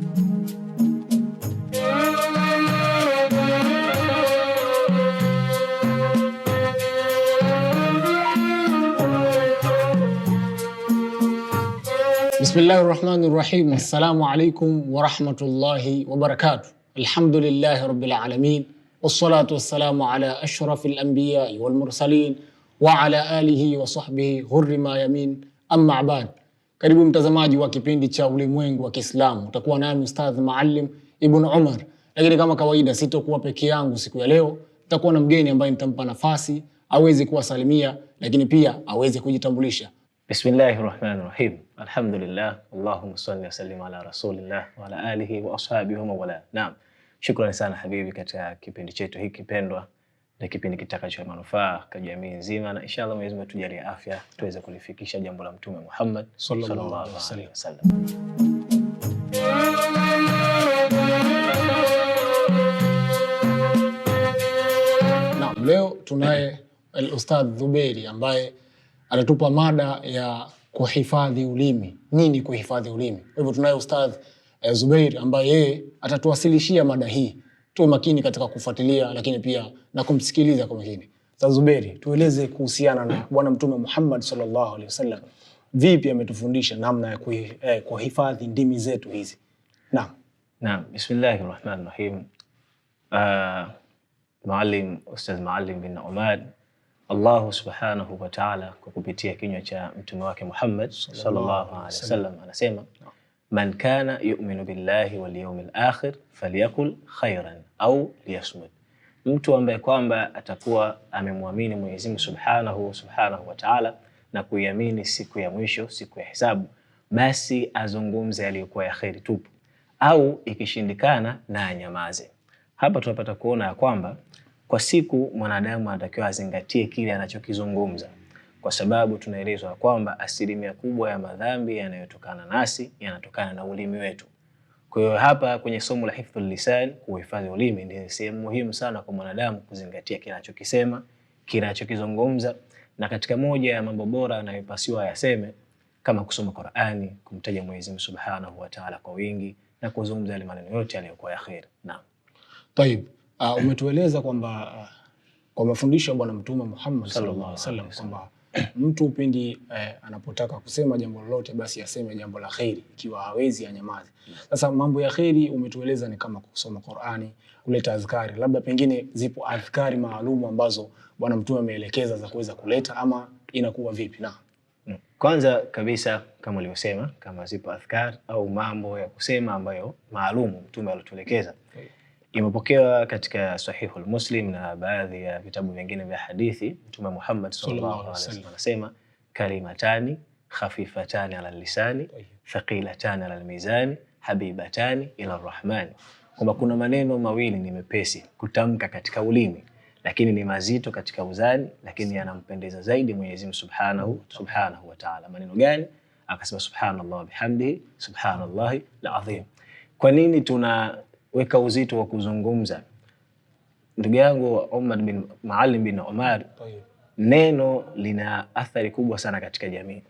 Bismillahirrahmanirrahim. Assalamu alaikum wa rahmatullahi wa barakatuh. Alhamdulillahi rabbil alamin. Wassalatu wassalamu ala ashrafil anbiya'i wal mursalin wa ala alihi wa sahbihi ghurri ma yamin. Amma ba'd. Karibu mtazamaji wa kipindi cha Ulimwengu wa Kiislamu. Utakuwa nami Ustadh Maalim Ibn Umar. Lakini kama kawaida sitokuwa peke yangu siku ya leo. Tutakuwa na mgeni ambaye nitampa nafasi aweze kuwasalimia, lakini pia aweze kujitambulisha. Bismillahirrahmanirrahim. Alhamdulillah. Allahumma salli wa sallim ala rasulillah wa ala alihi wa ashabihi wa mawala. Naam. Shukrani sana habibi katika kipindi chetu hiki kipendwa, na kipindi kitakacho manufaa kwa jamii nzima, na inshallah Mwenyezi Mungu tujalie afya tuweze kulifikisha jambo la Mtume Muhammad sallallahu alaihi wasallam. Naam, leo tunaye Al-Ustadh Zubairi ambaye atatupa mada ya kuhifadhi ulimi. Nini kuhifadhi ulimi? Kwa hivyo tunaye Ustadh Zubairi ambaye yeye atatuwasilishia mada hii. Tuwe makini katika kufuatilia, lakini pia na kumsikiliza kwa makini. Ustadh Zubairi, tueleze kuhusiana na Bwana Mtume Muhammad sallallahu alaihi wasallam. Vipi ametufundisha namna ya kuhifadhi ndimi zetu hizi? Naam. Naam, bismillahirrahmanirrahim. Ustadh Maalim bin Umar, Allah subhanahu wa ta'ala kwa kupitia kinywa cha mtume wake Muhammad sallallahu alaihi wasallam anasema, man kana yu'minu billahi wal yawmil akhir falyakul khairan au liyasmut. Mtu ambaye kwamba atakuwa amemwamini Mwenyezi Mungu subhanahu wa ta'ala na kuiamini siku ya mwisho, siku ya hisabu, basi azungumze yaliyokuwa ya khairi tupu, au ikishindikana na anyamaze. Hapa tunapata kuona ya kwamba kwa siku mwanadamu anatakiwa azingatie kile anachokizungumza, kwa sababu tunaelezwa kwamba asilimia kubwa ya madhambi yanayotokana nasi yanatokana na ulimi wetu. Kwa hiyo hapa kwenye somo la hifdhul lisan, kuhifadhi ulimi, ni sehemu muhimu sana kwa mwanadamu kuzingatia kile anachokisema, kile anachokizungumza, na katika moja ya mambo bora anayopasiwa yaseme kama kusoma Qur'ani, kumtaja Mwenyezi Mungu Subhanahu wa Ta'ala kwa wingi, na kuzungumza yale maneno yote yaliyokuwa ya khair. Naam. Tayeb. Umetueleza kwamba kwa mafundisho ya Bwana Mtume Muhammad sallallahu alaihi wasallam kwamba mtu pindi anapotaka kusema jambo lolote basi aseme jambo la khairi, ikiwa hawezi anyamaze. Sasa mambo ya khairi umetueleza ni kama kusoma Qur'ani, kuleta azkari. Labda pengine zipo azkari maalum ambazo Bwana Mtume ameelekeza za kuweza kuleta, ama inakuwa vipi? Na kwanza kabisa kama ulivyosema, kama zipo azkari au mambo ya kusema ambayo maalum Mtume alituelekeza, imepokewa katika Sahihul Muslim na baadhi ya vitabu vingine vya hadithi. Mtume Muhammad sallallahu alaihi wasallam anasema, kalimatani khafifatani ala lisani thaqilatani ala almizani habibatani ila arrahman. Kwamba kuna maneno mawili ni mepesi kutamka katika ulimi, lakini ni mazito katika uzani, lakini yanampendeza zaidi Mwenyezi Mungu subhanahu wa ta'ala. Maneno gani? Akasema subhanallah bihamdihi subhanallahi alazim. Kwa nini tunaweka uzito wa kuzungumza? Ndugu yangu Maalim bin Umar, neno lina athari kubwa sana katika jamii.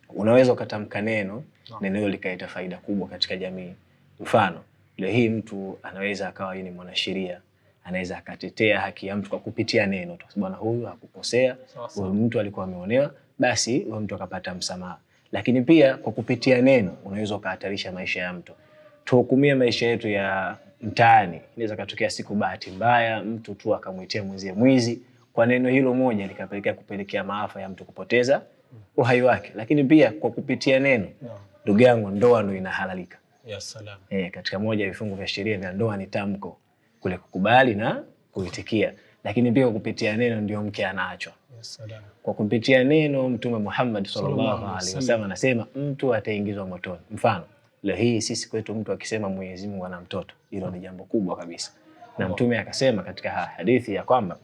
Unaweza ukatamka neno hilo likaleta faida kubwa katika jamii. Mfano, leo hii mtu anaweza akawa ni mwanasheria, anaweza akatetea haki ya mtu kwa kupitia neno. Bwana huyu hakukosea, huyu mtu alikuwa ameonewa, basi huyo mtu akapata msamaha. Lakini pia kwa kupitia neno unaweza ukahatarisha maisha ya mtu. Tuhukumie maisha yetu ya mtaani. Inaweza katokea siku bahati mbaya mtu tu akamuitia mwenzie mwizi, kwa neno hilo moja likapelekea maafa ya mtu kupoteza uhai wake. Lakini pia kwa kupitia neno, ndugu yangu, ndoa ndio inahalalika. Ya salam. Katika moja ya vifungu vya sheria vya ndoa ni tamko, kule kukubali na kuitikia. Lakini pia kwa kupitia neno ndio mke anaachwa. Ya salam. Kwa kupitia neno Mtume Muhammad sallallahu alaihi wasallam anasema mtu ataingizwa motoni. Mfano, leo hii sisi kwetu mtu akisema Mwenyezi Mungu ana mtoto, hilo ni jambo kubwa kabisa. Na Mtume akasema katika hadithi ya kwamba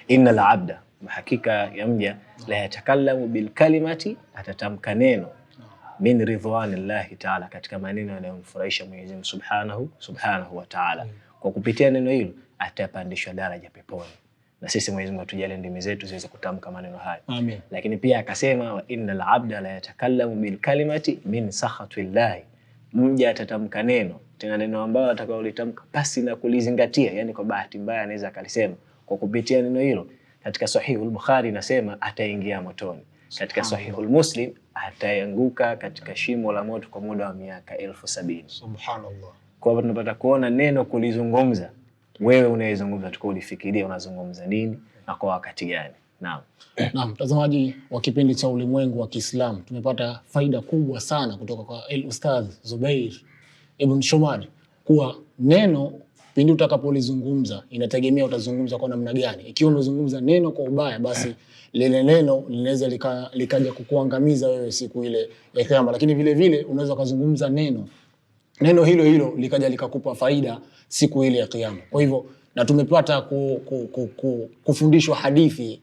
innal abda, hakika ya mja, la yatakallamu bil kalimati, atatamka neno, min ridwanillahi ta'ala, katika maneno yanayomfurahisha Mwenyezi Mungu subhanahu wa ta'ala. Kwa kupitia neno hilo atapandishwa daraja peponi. Na sisi Mwenyezi Mungu atujalie ndimi zetu ziweze kutamka maneno haya. Amin. Lakini pia akasema wa innal abda la yatakallamu bil kalimati min sakhatillahi, mja atatamka neno, tena neno ambalo atakaolitamka pasi na kulizingatia, yani kwa bahati mbaya anaweza akalisema, kwa kupitia neno hilo, katika Sahihul Bukhari inasema ataingia motoni. Katika Sahihul Muslim ataanguka katika shimo la moto kwa muda wa miaka 1070. Subhanallah. Kwa hivyo tunapata kuona neno kulizungumza, wewe unayezungumza tukulifikiria unazungumza nini na kwa wakati gani. Naam. Naam, mtazamaji wa kipindi cha Ulimwengu wa Kiislamu, tumepata faida kubwa sana kutoka kwa Ustadh Zubair Ibn Shomari, kuwa neno pindi utakapolizungumza inategemea utazungumza kwa namna gani. Ikiwa umezungumza neno kwa ubaya, basi lile neno linaweza likaja kukuangamiza wewe siku ile ya Kiyama, lakini vile vile unaweza kuzungumza neno hilo likaja likakupa faida siku ile ya Kiyama. Kwa hivyo, na tumepata kufundishwa hadithi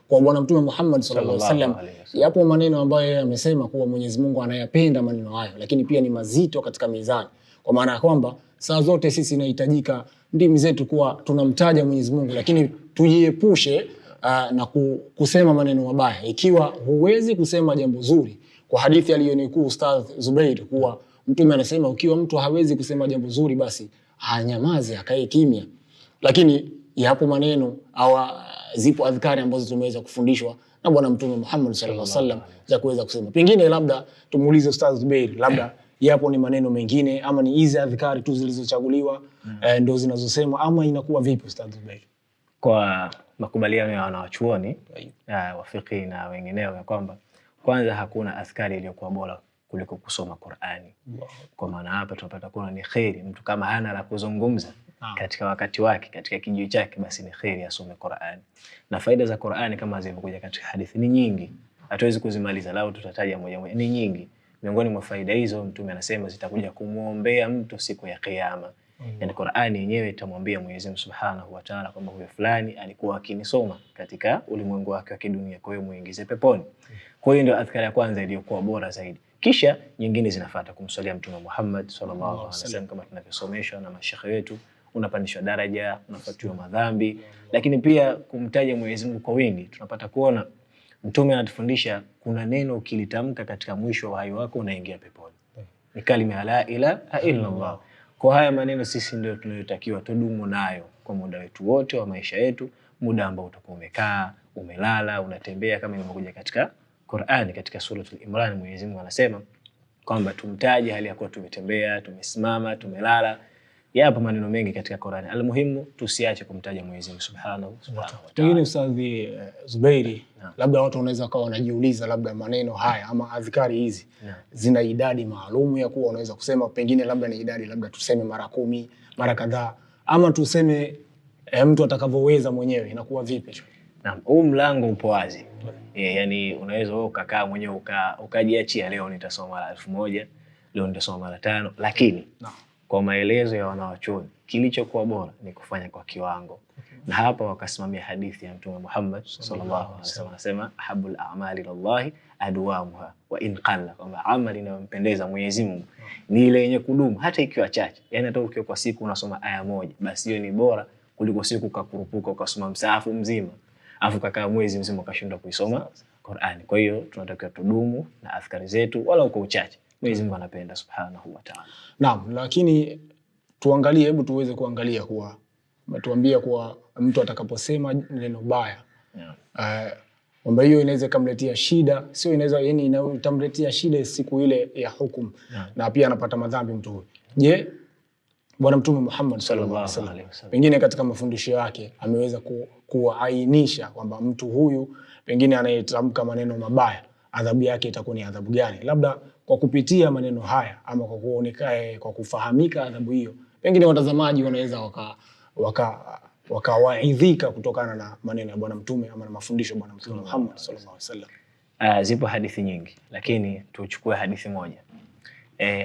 kwa Bwana Mtume Muhammad sallallahu alaihi wasallam. Yapo maneno ambayo yeye amesema kuwa Mwenyezi Mungu anayapenda maneno hayo, lakini pia ni mazito katika mizani, kwa maana ya kwamba saa zote sisi inahitajika ndimi zetu kuwa tunamtaja Mwenyezi Mungu, lakini tujiepushe na kusema maneno mabaya. Ikiwa huwezi kusema jambo zuri, kwa hadithi aliyonukuu Ustadh Zubair kuwa Mtume anasema ukiwa mtu hawezi kusema jambo zuri, basi anyamaze, akae kimya. Lakini yapo maneno au zipo adhkari ambazo tumeweza kufundishwa na Bwana Mtume Muhammad sallallahu alaihi wasallam za kuweza kusema. Pengine labda tumuulize Ustadh Zubair, labda yapo ni maneno mengine ama ni hizi adhkari tu zilizochaguliwa ndio zinazosema, ama inakuwa vipi Ustadh Zubair? Kwa makubaliano ya wanawachuoni wa fiqh na wengineo ya kwamba kwanza hakuna adhkari iliyokuwa bora kuliko kusoma Qur'ani. Kwa maana hapa tunapata kuona ni khairi mtu kama hana la kuzungumza katika wakati wake, katika kijiji chake, basi ni khairi asome Qur'ani. Na faida za Qur'ani kama zilivyokuja katika hadithi ni nyingi, hatuwezi kuzimaliza, lao tutataja moja moja, ni nyingi. Miongoni mwa faida hizo Mtume anasema zitakuja kumuombea mtu siku ya Kiyama. Yani Qur'ani yenyewe itamwambia Mwenyezi Mungu Subhanahu wa Ta'ala kwamba huyo fulani alikuwa akinisoma katika ulimwengu wake wa kidunia, kwa hiyo muingize peponi. Kwa hiyo ndio adhkari ya kwanza iliyokuwa bora zaidi. Kisha nyingine zinafuata kumswalia Mtume Muhammad sallallahu alaihi wasallam kama tunavyosomeshwa na mashekhe wetu, unapandishwa daraja, unafuatiwa madhambi, lakini pia kumtaja Mwenyezi Mungu kwa wingi. Tunapata kuona Mtume anatufundisha kuna neno ukilitamka katika mwisho wa uhai wako unaingia peponi. Ni kalima la ilaha illa Allah. Kwa haya maneno sisi ndio tunayotakiwa tudumu nayo kwa muda wetu wote wa maisha yetu, muda ambao utakuwa umekaa, umelala, unatembea, kama ilivyokuja katika Qur'ani katika suratul Imran. Mwenyezi Mungu anasema kwamba tumtaje hali ya kuwa tumetembea, tumesimama, tumelala. Yapo maneno mengi katika Qur'ani. Almuhimu tusiache kumtaja Mwenyezi Mungu Subhanahu wa Ta'ala. Pengine Ustadh Zubairi, labda watu wanaweza kuwa wanajiuliza labda maneno haya ama adhkari hizi zina idadi maalum ya kuwa unaweza kusema pengine labda ni idadi, labda tuseme mara 10, mara kadhaa, ama tuseme mtu atakavyoweza mwenyewe, inakuwa vipi? Naam, huu mlango upo wazi. Yani unaweza wewe ukakaa mwenyewe ukajiachia, leo nitasoma mara 1000, leo nitasoma mara 5, lakini kwa maelezo ya wanawachuoni kilichokuwa bora ni kufanya kwa kiwango. Na hapa wakasimamia hadithi ya Mtume Muhammad sallallahu alaihi wasallam, anasema habul a'mali lillahi adwamuha wa in qalla, kwamba amali inayompendeza Mwenyezi Mungu ni ile yenye kudumu hata ikiwa chache. Yani hata ukiwa kwa siku unasoma aya moja, basi hiyo ni bora kuliko siku ukakurupuka ukasoma msahafu mzima afu kakaa mwezi mzima ukashindwa kuisoma Qur'ani. Kwa hiyo tunatakiwa tudumu na adhkari zetu wala uko uchache. Mwenyezi Mungu anapenda Subhanahu wa Ta'ala. Naam, lakini tuangalie, hebu tuweze kuangalia kuwa umetuambia kuwa mtu atakaposema neno baya kwamba hiyo inaweza kumletea shida, sio inaweza, yani itamletea shida siku ile ya hukumu, na pia anapata madhambi mtu huyo. Je, Bwana Mtume Muhammad sallallahu alaihi wasallam pengine katika mafundisho yake ameweza kuainisha kwamba mtu huyu pengine anayetamka maneno mabaya adhabu yake itakuwa ni adhabu gani? Labda kwa kupitia maneno haya ama kwa kuonekana, kwa kufahamika adhabu hiyo, pengine watazamaji wanaweza wakawaidhika kutokana na maneno ya Bwana Mtume ama na mafundisho ya Bwana Mtume Muhammad sallallahu alaihi wasallam. Zipo hadithi nyingi, lakini tuchukue hadithi moja.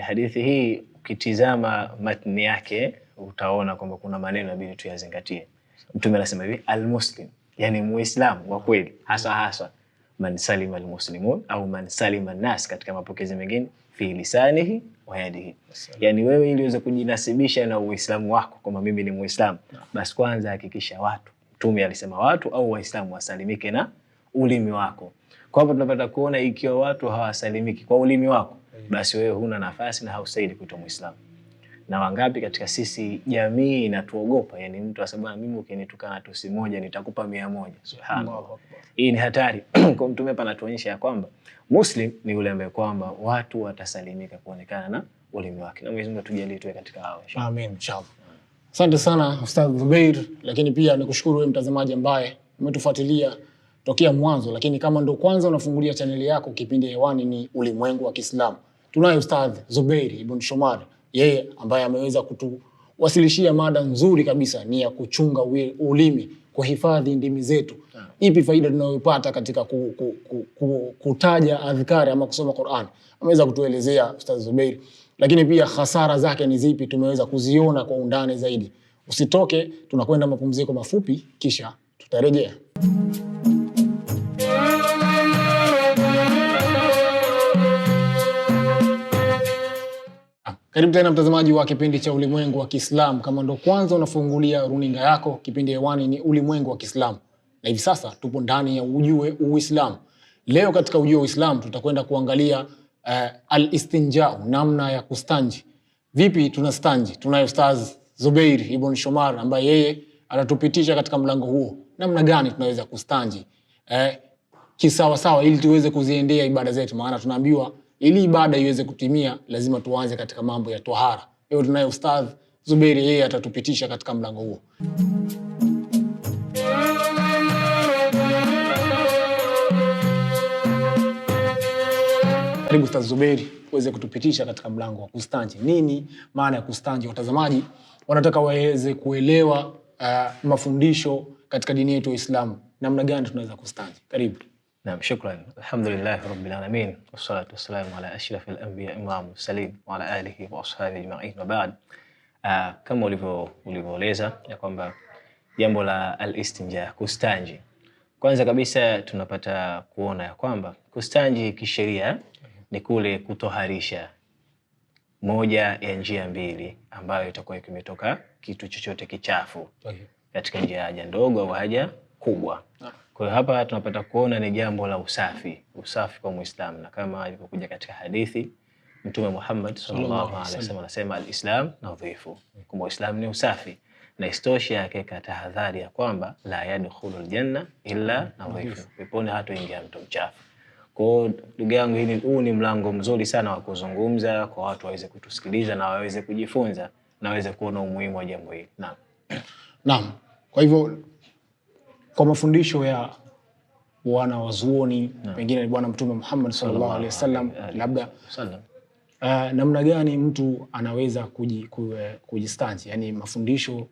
Hadithi hii ukitizama matni yake utaona kwamba kuna maneno inabidi tuyazingatie. Mtume anasema hivi, almuslim, yani muislamu wa kweli hasa man salima almuslimun au man salima an-nas, katika mapokezi mengine fi lisanihi wa yadihi. Yani wewe ili uweze kujinasibisha na uislamu wako kwamba mimi ni muislamu, basi kwanza hakikisha watu, Mtume alisema watu au waislamu wasalimike na ulimi wako. Kwa hapo tunapata kuona ikiwa watu hawasalimiki kwa ulimi wako, basi wewe huna nafasi na haustahili kuitwa Muislamu. Na wangapi katika sisi jamii inatuogopa, yani mtu asema mimi ukinitukana tusi moja nitakupa 100. Subhanallah. Hii ni hatari. Kwa Mtume hapa anatuonyesha ya kwamba Muslim ni yule ambaye kwamba watu watasalimika kuonekana na ulimi wake. Na Mwenyezi Mungu atujalie tuwe katika hao inshallah. Amin inshallah. Asante sana Ustadh Zubair, lakini pia nikushukuru wewe mtazamaji ambaye umetufuatilia tokea mwanzo, lakini kama ndo kwanza unafungulia chaneli yako, kipindi hewani ni Ulimwengu wa Kiislamu. Tunaye Ustadh Zubair Ibn Shomari, yeye ambaye ameweza kutuwasilishia mada nzuri kabisa, ni ya kuchunga ulimi, kuhifadhi ndimi zetu. Ipi faida tunayopata katika kutaja adhkari ama kusoma Qur'an? Ameweza kutuelezea Ustadh Zubair, lakini pia hasara zake ni zipi tumeweza kuziona kwa undani zaidi. Usitoke, tunakwenda mapumziko mafupi kisha tutarejea. Karibu tena mtazamaji wa kipindi cha Ulimwengu wa Kiislamu. Kama ndo kwanza unafungulia runinga yako, kipindi hewani ni Ulimwengu wa Kiislamu. Na hivi sasa tupo ndani ya Ujue Uislamu. Leo katika Ujue Uislamu tutakwenda kuangalia al-istinja, namna ya kustanji. Vipi tunastanji? Tunaye Ustadh Zubair Ibn Shomari ambaye yeye atatupitisha katika mlango huo. Namna gani tunaweza kustanji kisawa sawa ili tuweze kuziendea ibada zetu, maana tunaambiwa ili ibada iweze kutimia lazima tuanze katika mambo ya tohara. Leo tunaye Ustadh Zubair, yeye atatupitisha katika mlango huo. Karibu Ustadh Zubair, uweze kutupitisha katika mlango wa kustanji. Nini maana ya kustanji? Watazamaji wanataka waweze kuelewa mafundisho katika dini yetu ya Uislamu. Namna gani tunaweza kustanji? Karibu. Naam, shukran. Alhamdulillah rabbil alamin wassalatu wassalamu ala ashrafil anbiya imam mursalin wa ala alihi wa ashabihi ajma'in wa ba'd. Kama ulivyoeleza ya kwamba jambo la al-istinja, kustanji, kwanza kabisa tunapata kuona ya kwamba kustanji kisheria ni kule kutoharisha moja ya njia mbili ambayo itakuwa kimetoka kitu chochote kichafu katika njia haja ndogo au haja kubwa. Kwa hiyo hapa tunapata kuona ni jambo la usafi kwa Muislamu, na kama ilivyokuja katika hadithi Mtume Muhammad sallallahu alaihi wasallam anasema al-Islam nadhifu, kwa Muislamu ni usafi, na istosha yake katahadhari ya kwamba la yadkhulul janna illa nadhifu, peponi hatoingia mtu mchafu. Kwa ndugu yangu, huu ni mlango mzuri sana wa kuzungumza kwa watu waweze kutusikiliza na waweze kujifunza na waweze kuona umuhimu wa jambo hili. Naam. Kwa hivyo kwa mafundisho ya wana wazuoni pengine ni Bwana Mtume Muhammad sallallahu alaihi wasallam, labda namna gani mtu anaweza kujistanji, yani mafundisho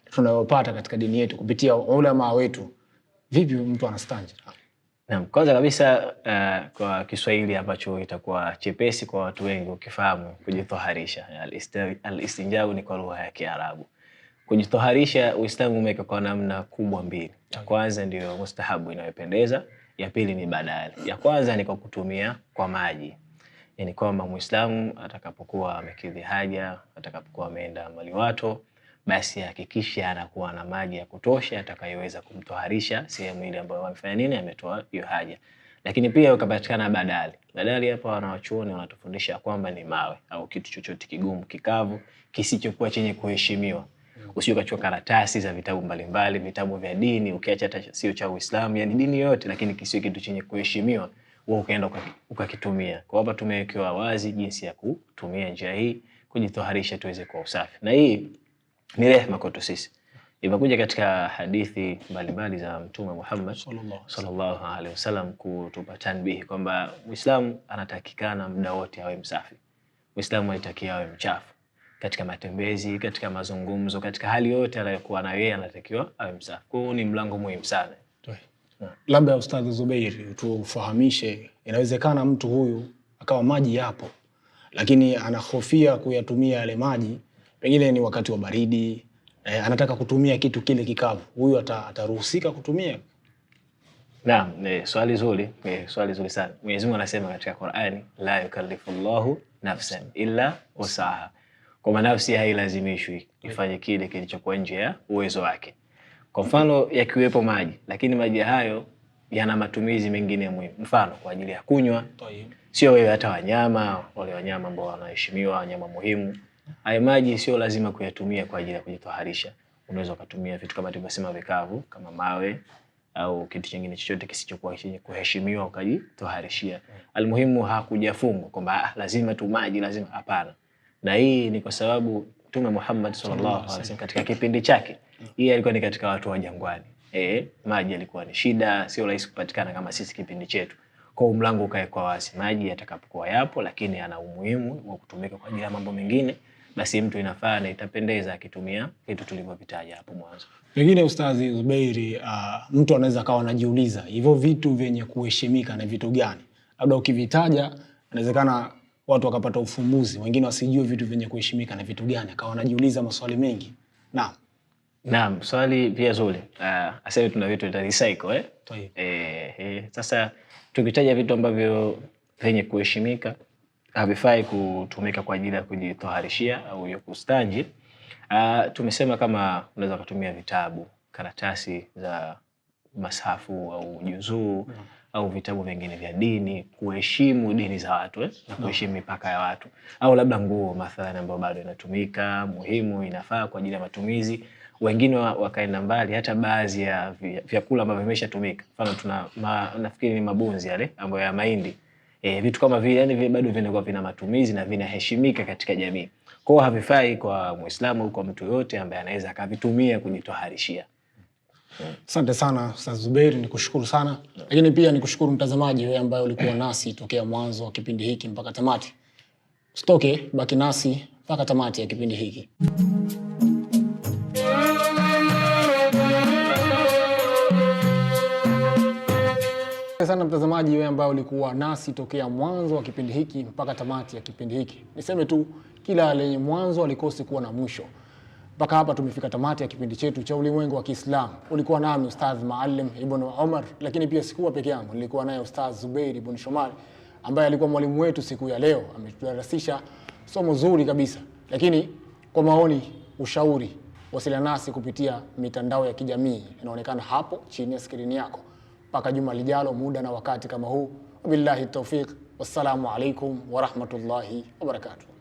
tunayopata katika dini yetu kupitia ulama wetu, vipi mtu anastanji? Naam, kwanza kabisa kwa Kiswahili ambacho itakuwa chepesi kwa watu wengi ukifahamu, kujitoharisha. Al-istinjau ni kwa lugha ya Kiarabu. Kujitoharisha, Uislamu umeweka kwa namna kubwa mbili. Ya kwanza ndio mustahabu inayopendeza, ya pili ni badali. Ya kwanza ni kwa kutumia kwa maji. Yani kwamba Muislamu atakapokuwa amekidhi haja, atakapokuwa ameenda maliwato, basi hakikisha anakuwa na maji ya kutosha atakayoweza kumtoharisha sehemu ile ambayo amefanya nini, ametoa hiyo haja. Lakini pia ukapatikana badali. Badali hapa wanawachuoni wanatufundisha kwamba ni mawe au kitu chochote kigumu, kikavu, kisichokuwa chenye kuheshimiwa. Usije ukachukua karatasi za vitabu mbalimbali, vitabu vya dini, ukiacha hata sio cha Uislamu, yani dini yote, lakini kisiwe kitu chenye kuheshimiwa, wewe ukaenda ukakitumia. Kwa hapa tumewekewa wazi jinsi ya kutumia njia hii kujitoharisha tuweze kuwa usafi. Na hii ni rehema kwetu sisi. Imekuja katika hadithi mbalimbali za Mtume Muhammad sallallahu alaihi wasallam kutupa tanbihi kwamba Muislamu anatakikana muda wote awe msafi. Muislamu anatakiwa awe mchafu katika matembezi, katika mazungumzo, katika hali yote anayokuwa na yeye anatakiwa awe msafi. Kwa hiyo ni mlango muhimu sana. Labda Ustadh Zubair tufahamishe, inawezekana mtu huyu akawa maji yapo lakini anahofia kuyatumia yale maji, pengine ni wakati wa baridi, anataka kutumia kitu kile kikavu, huyu ataruhusika kutumia? Naam, swali zuri, swali zuri sana. Mwenyezi Mungu anasema katika Qur'ani, la yukallifullahu nafsan illa wusaha. Kwa nafsi hailazimishwi ifanye kile kilichokuwa nje ya uwezo wake. Kwa mfano yakiwepo maji, lakini maji hayo yana matumizi mengine muhimu. Mfano kwa ajili ya kunywa. Sio wewe, hata wanyama, wale wanyama ambao wanaheshimiwa, wanyama muhimu. Haya maji sio lazima kuyatumia kwa ajili ya kujitoharisha. Unaweza kutumia vitu kama tulivyosema vikavu, kama mawe au kitu kingine chochote kisichokuwa kuheshimiwa ukajitoharishia. Almuhimu hakujafungwa kwamba lazima tu maji, lazima, hapana. Na hii ni kwa sababu Mtume Muhammad sallallahu alaihi wasallam katika kipindi chake, yeye alikuwa ni katika watu wa jangwani. Maji yalikuwa ni shida, sio rahisi kupatikana kama sisi kipindi chetu. Kwa mlango ukaekwa wazi, maji yatakapokuwa yapo, lakini yana umuhimu wa kutumika kwa ajili ya mambo mengine, basi mtu inafaa na itapendeza akitumia vitu tulivyovitaja hapo mwanzo. Pengine Ustadhi Zubeiri, mtu anaweza akawa anajiuliza hivyo vitu vyenye kuheshimika na vitu gani? Labda ukivitaja inawezekana watu wakapata ufumbuzi, wengine wasijue vitu vyenye kuheshimika na vitu gani, akawa anajiuliza maswali mengi. Naam, swali pia zuri. Asante, tuna vitu vya recycle sasa tukitaja vitu ambavyo vyenye kuheshimika havifai kutumika kwa ajili ya kujitoharishia au ya kustanji. Tumesema kama unaweza kutumia vitabu, karatasi za masafu au juzuu au vitabu vingine vya dini, kuheshimu dini za watu na kuheshimu mipaka ya watu, au labda nguo mathalan ambayo bado inatumika, muhimu, inafaa kwa ajili ya matumizi. Wengine wakaenda mbali, hata baadhi ya vyakula ambavyo vimeshatumika. Mfano nafikiri ni mabunzi yale ambayo ya mahindi. Vitu kama vile yani bado vinakuwa vina matumizi na vinaheshimika katika jamii. Kwa hiyo havifai kwa Muislamu au kwa mtu yote ambaye anaweza akavitumia kujitoharishia. Asante sana Ustadh Zubeiri, nikushukuru sana. Lakini pia nikushukuru mtazamaji wewe ambaye ulikuwa nasi tokea mwanzo wa kipindi hiki mpaka tamati. Usitoke, baki nasi mpaka tamati ya kipindi hiki. Sana mtazamaji wewe ambaye ulikuwa nasi tokea mwanzo wa kipindi hiki mpaka tamati ya kipindi hiki. Niseme tu kila lenye mwanzo alikosi kuwa na mwisho. Mpaka hapa tumefika tamati ya kipindi chetu cha Ulimwengu wa Kiislamu. Ulikuwa nami Ustadh Maalim Ibn Omar, lakini pia sikuwa peke yangu, nilikuwa naye Ustadh Zubeiri Ibn Shomari ambaye alikuwa mwalimu wetu siku ya leo. Ametudarasisha somo zuri kabisa. Lakini kwa maoni, ushauri, wasiliana nasi kupitia mitandao ya kijamii inaonekana hapo chini ya skrini yako. Mpaka juma lijalo muda na wakati kama huu. Wabillahi tawfiq. Wassalamu alaikum wa rahmatullahi wa barakatuh.